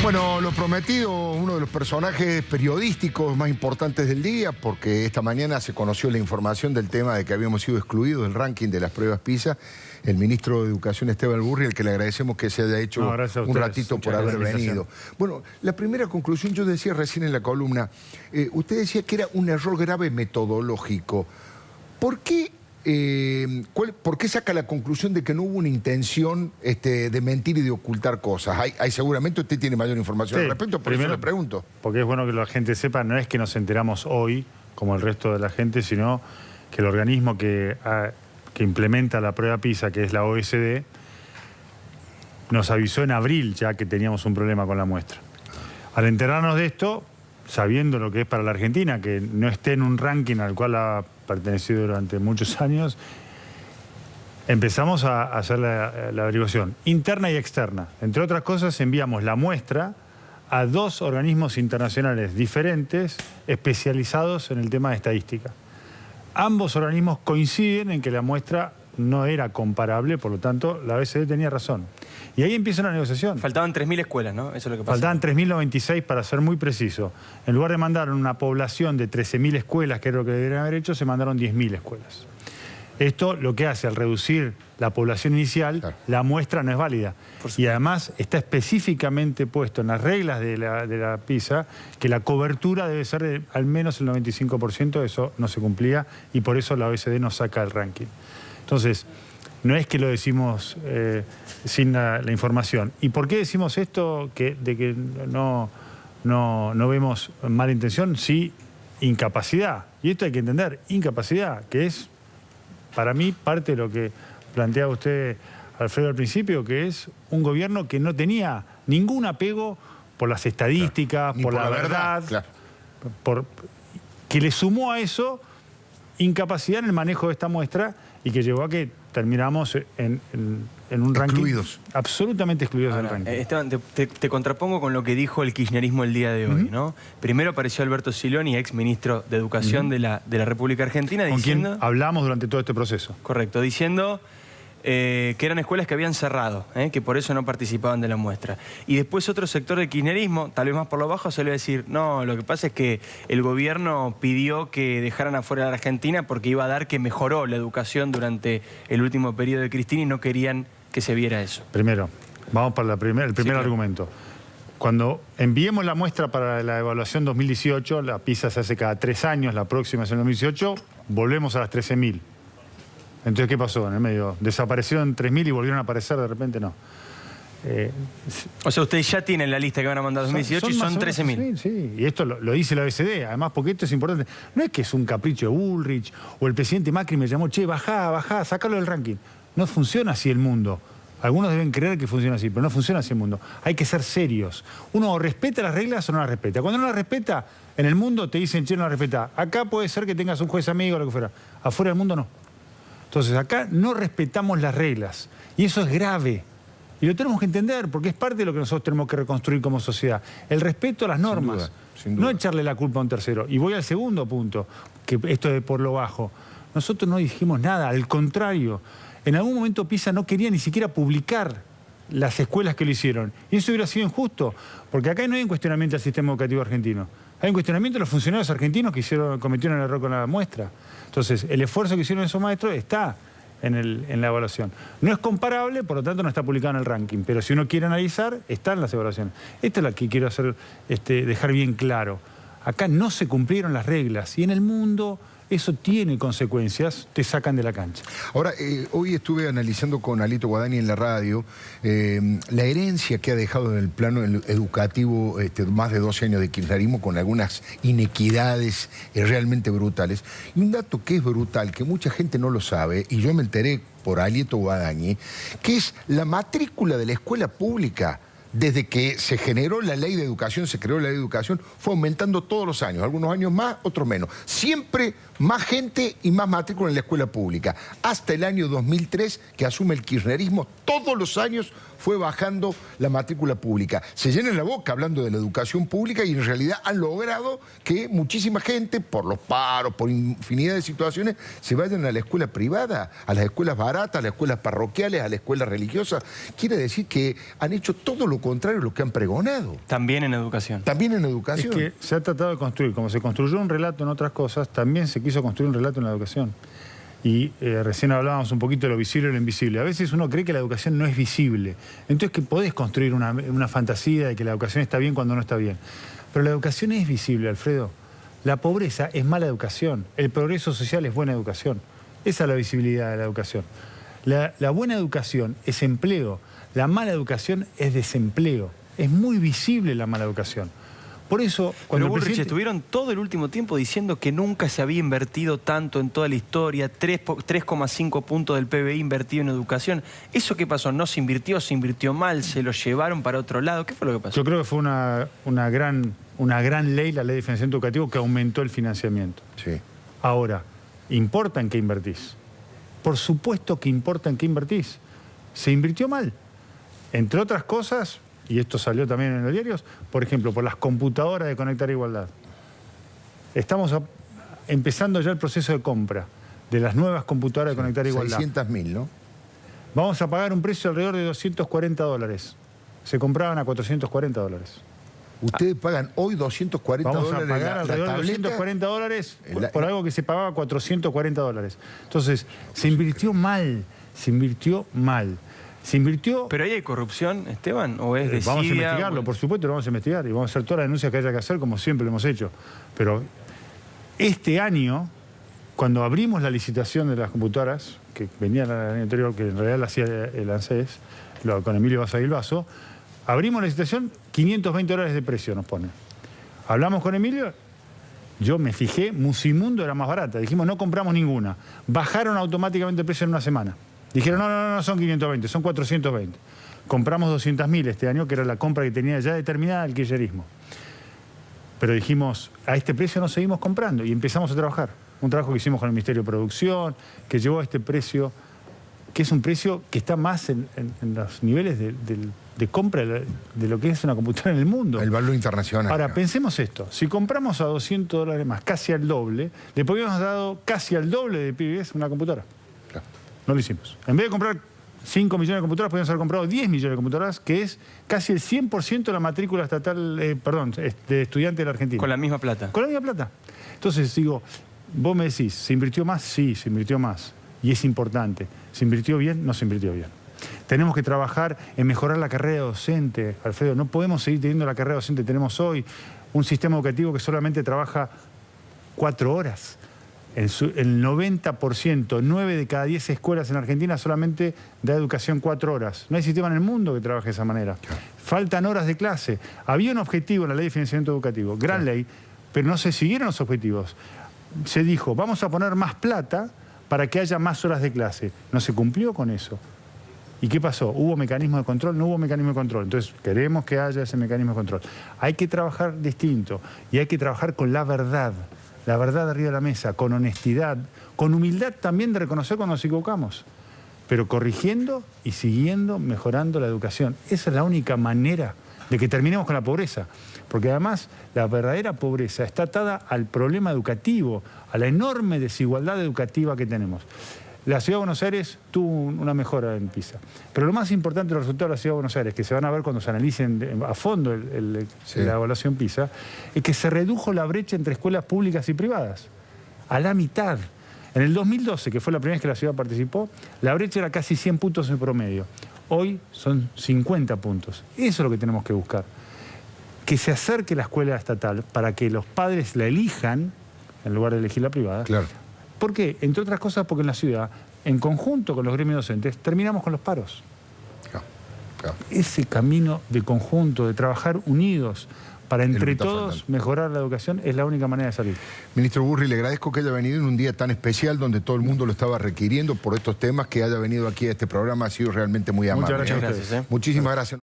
Bueno, lo prometido, uno de los personajes periodísticos más importantes del día, porque esta mañana se conoció la información del tema de que habíamos sido excluidos del ranking de las pruebas PISA, el ministro de Educación Esteban Burri, al que le agradecemos que se haya hecho un ratito por haber venido. Bueno, la primera conclusión, yo decía recién en la columna, usted decía que era un error grave metodológico. ¿Por qué saca la conclusión de que no hubo una intención de mentir y de ocultar cosas? Seguramente usted tiene mayor información al respecto, por eso le pregunto. Porque es bueno que la gente sepa, no es que nos enteramos hoy, como el resto de la gente, sino que el organismo que implementa la prueba PISA, que es la OECD, nos avisó en abril ya que teníamos un problema con la muestra. Al enterarnos de esto, sabiendo lo que es para la Argentina, que no esté en un ranking al cual ha pertenecido durante muchos años, empezamos a hacer la averiguación interna y externa. Entre otras cosas, enviamos la muestra a 2 organismos internacionales diferentes especializados en el tema de estadística. Ambos organismos coinciden en que la muestra no era comparable, por lo tanto, la OECD tenía razón. Y ahí empieza una negociación. Faltaban 3.000 escuelas, ¿no? Eso es lo que pasa. Faltaban 3.096 para ser muy preciso. En lugar de mandar una población de 13.000 escuelas, que era lo que deberían haber hecho, se mandaron 10.000 escuelas. Esto lo que hace, al reducir la población inicial, claro, la muestra no es válida. Y además está específicamente puesto en las reglas de la PISA que la cobertura debe ser de al menos el 95%, eso no se cumplía y por eso la OECD nos saca el ranking. Entonces, no es que lo decimos sin la información. ¿Y por qué decimos esto de que no vemos mala intención? Sí, incapacidad. Y esto hay que entender, incapacidad, que es, para mí, parte de lo que planteaba usted, Alfredo, al principio, que es un gobierno que no tenía ningún apego por las estadísticas, claro, por la verdad, claro, que le sumó a eso incapacidad en el manejo de esta muestra y que llevó a que terminamos en un ranking excluidos, absolutamente excluidos del ranking. Esteban, te contrapongo con lo que dijo el kirchnerismo el día de hoy, ¿no? Primero apareció Alberto Siloni, ex ministro de Educación de la República Argentina, diciendo... Con quien hablamos durante todo este proceso. Correcto, diciendo que eran escuelas que habían cerrado, que por eso no participaban de la muestra. Y después otro sector del kirchnerismo, tal vez más por lo bajo, se le va a decir, no, lo que pasa es que el gobierno pidió que dejaran afuera a la Argentina porque iba a dar que mejoró la educación durante el último periodo de Cristina y no querían que se viera eso. Primero, vamos para el primer argumento. Cuando enviemos la muestra para la evaluación 2018, la PISA se hace cada 3 años, la próxima es en 2018, volvemos a las 13.000. Entonces, ¿qué pasó en el medio? ¿Desaparecieron 3.000 y volvieron a aparecer de repente? No. O sea, ustedes ya tienen la lista que van a mandar 2018 y son 13.000. Sí, y esto lo dice la OECD, además, porque esto es importante. No es que es un capricho de Bullrich o el presidente Macri me llamó, che, bajá, sacalo del ranking. No funciona así el mundo. Algunos deben creer que funciona así, pero no funciona así el mundo. Hay que ser serios. Uno o respeta las reglas o no las respeta. Cuando no las respeta, en el mundo te dicen, che, no las respeta. Acá puede ser que tengas un juez amigo o lo que fuera. Afuera del mundo no. Entonces, acá no respetamos las reglas. Y eso es grave. Y lo tenemos que entender, porque es parte de lo que nosotros tenemos que reconstruir como sociedad. El respeto a las normas. Sin duda. No echarle la culpa a un tercero. Y voy al segundo punto, que esto de por lo bajo. Nosotros no dijimos nada, al contrario. En algún momento PISA no quería ni siquiera publicar las escuelas que lo hicieron. Y eso hubiera sido injusto, porque acá no hay un cuestionamiento al sistema educativo argentino. Hay un cuestionamiento de los funcionarios argentinos que cometieron el error con la muestra. Entonces, el esfuerzo que hicieron esos maestros está en la evaluación. No es comparable, por lo tanto no está publicado en el ranking, pero si uno quiere analizar, está en las evaluaciones. Esta es la que quiero hacer, dejar bien claro. Acá no se cumplieron las reglas y en el mundo eso tiene consecuencias, te sacan de la cancha. Ahora, hoy estuve analizando con Alito Guadagni en la radio la herencia que ha dejado en el plano educativo más de 12 años de kirchnerismo con algunas inequidades realmente brutales. Y un dato que es brutal, que mucha gente no lo sabe, y yo me enteré por Alito Guadagni, que es la matrícula de la escuela pública. Desde que se generó la ley de educación, fue aumentando todos los años, algunos años más, otros menos. Siempre más gente y más matrícula en la escuela pública. Hasta el año 2003, que asume el kirchnerismo, todos los años fue bajando la matrícula pública. Se llenan la boca hablando de la educación pública y en realidad han logrado que muchísima gente, por los paros, por infinidad de situaciones, se vayan a la escuela privada, a las escuelas baratas, a las escuelas parroquiales, a las escuelas religiosas. Quiere decir que han hecho todo lo contrario a lo que han pregonado. También en educación. También en educación. Es que se ha tratado de construir, como se construyó un relato en otras cosas, también se quiso construir un relato en la educación. Y recién hablábamos un poquito de lo visible y lo invisible. A veces uno cree que la educación no es visible. Entonces que podés construir una fantasía de que la educación está bien cuando no está bien. Pero la educación es visible, Alfredo. La pobreza es mala educación. El progreso social es buena educación. Esa es la visibilidad de la educación. La buena educación es empleo. La mala educación es desempleo. Es muy visible la mala educación. Por eso, cuando Pero Bullrich, estuvieron todo el último tiempo diciendo que nunca se había invertido tanto en toda la historia, 3,5 puntos del PBI invertido en educación. ¿Eso qué pasó? ¿No se invirtió mal? ¿Se lo llevaron para otro lado? ¿Qué fue lo que pasó? Yo creo que fue una gran ley, la ley de financiamiento educativo, que aumentó el financiamiento. Sí. Ahora, ¿importa en qué invertís? Por supuesto que importa en qué invertís. Se invirtió mal. Entre otras cosas, y esto salió también en los diarios, por ejemplo, por las computadoras de Conectar Igualdad. Estamos empezando ya el proceso de compra de las nuevas computadoras de Conectar Igualdad. 600.000, ¿no? Vamos a pagar un precio alrededor de $240. Se compraban a $440. Ustedes pagan hoy $240. Vamos a pagar alrededor de $240 por algo que se pagaba $440. Entonces, se invirtió mal, se invirtió mal. Se invirtió... ¿Pero ahí hay corrupción, Esteban? ¿O es desidia? Vamos a investigarlo, por supuesto, lo vamos a investigar y vamos a hacer todas las denuncias que haya que hacer, como siempre lo hemos hecho. Pero este año, cuando abrimos la licitación de las computadoras, que venía el año anterior, que en realidad la hacía el ANSES, con Emilio Basavilbaso, abrimos la licitación, $520 de precio nos pone. Hablamos con Emilio, yo me fijé, Musimundo era más barata, dijimos no compramos ninguna. Bajaron automáticamente el precio en una semana. Dijeron no son 520, son 420. Compramos 200.000 este año, que era la compra que tenía ya determinada el kirchnerismo. Pero dijimos, a este precio no seguimos comprando y empezamos a trabajar. Un trabajo que hicimos con el Ministerio de Producción, que llevó a este precio, que es un precio que está más en los niveles de compra de lo que es una computadora en el mundo. El valor internacional. Ahora, pensemos esto. Si compramos a $200 más, casi al doble, le podríamos haber dado casi al doble de PBS una computadora. Claro. No lo hicimos. En vez de comprar 5 millones de computadoras, podríamos haber comprado 10 millones de computadoras, que es casi el 100% de la matrícula estatal, de estudiantes de la Argentina. Con la misma plata. Con la misma plata. Entonces, digo, vos me decís, ¿se invirtió más? Sí, se invirtió más. Y es importante. ¿Se invirtió bien? No se invirtió bien. Tenemos que trabajar en mejorar la carrera docente, Alfredo. No podemos seguir teniendo la carrera docente que tenemos hoy. Un sistema educativo que solamente trabaja 4 horas. El 90%, 9 de cada 10 escuelas en Argentina solamente da educación 4 horas. No hay sistema en el mundo que trabaje de esa manera. Claro. Faltan horas de clase. Había un objetivo en la ley de financiamiento educativo, gran ley, pero no se siguieron los objetivos. Se dijo, vamos a poner más plata para que haya más horas de clase. No se cumplió con eso. ¿Y qué pasó? ¿Hubo mecanismo de control? No hubo mecanismo de control. Entonces, queremos que haya ese mecanismo de control. Hay que trabajar distinto y hay que trabajar con la verdad arriba de la mesa, con honestidad, con humildad también de reconocer cuando nos equivocamos, pero corrigiendo y siguiendo mejorando la educación. Esa es la única manera de que terminemos con la pobreza, porque además la verdadera pobreza está atada al problema educativo, a la enorme desigualdad educativa que tenemos. La Ciudad de Buenos Aires tuvo una mejora en PISA. Pero lo más importante de los resultados de la Ciudad de Buenos Aires, que se van a ver cuando se analicen a fondo la evaluación PISA, es que se redujo la brecha entre escuelas públicas y privadas. A la mitad. En el 2012, que fue la primera vez que la ciudad participó, la brecha era casi 100 puntos en promedio. Hoy son 50 puntos. Eso es lo que tenemos que buscar. Que se acerque la escuela estatal para que los padres la elijan, en lugar de elegir la privada. Claro. ¿Por qué? Entre otras cosas porque en la ciudad, en conjunto con los gremios docentes, terminamos con los paros. Claro. Ese camino de conjunto, de trabajar unidos para entre todos mejorar la educación, es la única manera de salir. Ministro Burri, le agradezco que haya venido en un día tan especial donde todo el mundo lo estaba requiriendo por estos temas, que haya venido aquí a este programa, ha sido realmente muy amable. Muchas gracias a ustedes. Muchísimas gracias.